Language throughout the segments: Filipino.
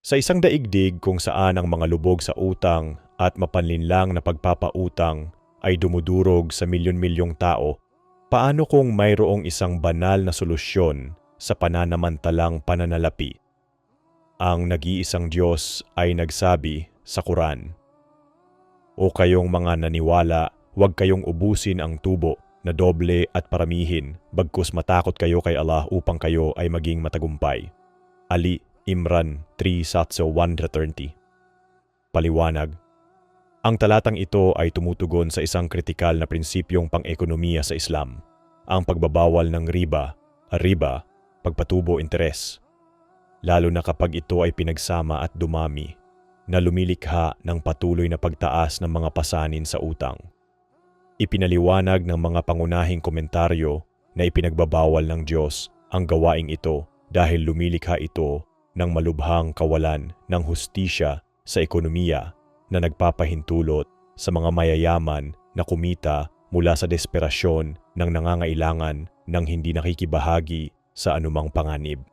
Sa isang daigdig kung saan ang mga lubog sa utang at mapanlinlang na pagpapautang ay dumudurog sa milyon-milyong tao, paano kung mayroong isang banal na solusyon sa pananamantalang pananalapi? Ang nag-iisang Diyos ay nagsabi sa Quran, "O kayong mga naniwala, huwag kayong ubusin ang tubo na doble at paramihin, bagkus matakot kayo kay Allah upang kayo ay maging matagumpay." Ali Imran 3:130. Paliwanag: ang talatang ito ay tumutugon sa isang kritikal na prinsipyong pang-ekonomiya sa Islam, ang pagbabawal ng riba, pagpatubo interes, lalo na kapag ito ay pinagsama at dumami, na lumilikha ng patuloy na pagtaas ng mga pasanin sa utang. Ipinaliwanag ng mga pangunahing komentaryo na ipinagbabawal ng Diyos ang gawaing ito dahil lumilikha ito ng malubhang kawalan ng hustisya sa ekonomiya na nagpapahintulot sa mga mayayaman na kumita mula sa desperasyon ng nangangailangan ng hindi nakikibahagi sa anumang panganib.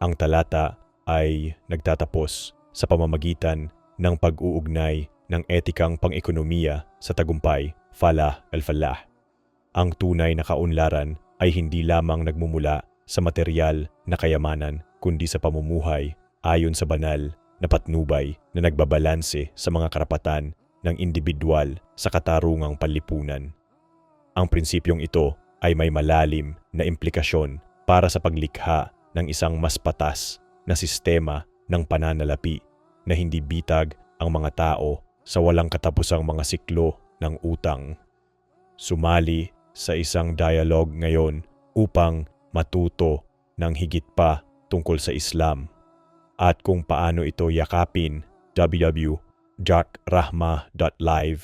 Ang talata ay nagtatapos sa pamamagitan ng pag-uugnay ng etikang pang-ekonomiya sa tagumpay, falah al-falah. Ang tunay na kaunlaran ay hindi lamang nagmumula sa material na kayamanan kundi sa pamumuhay ayon sa banal na patnubay na nagbabalanse sa mga karapatan ng individual sa katarungang panlipunan. Ang prinsipyong ito ay may malalim na implikasyon para sa paglikha ng isang mas patas na sistema ng pananalapi na hindi bitag ang mga tao sa walang katapusang mga siklo ng utang. Sumali sa isang dialogue ngayon upang matuto ng higit pa tungkol sa Islam at kung paano ito yakapin. www.rahma.live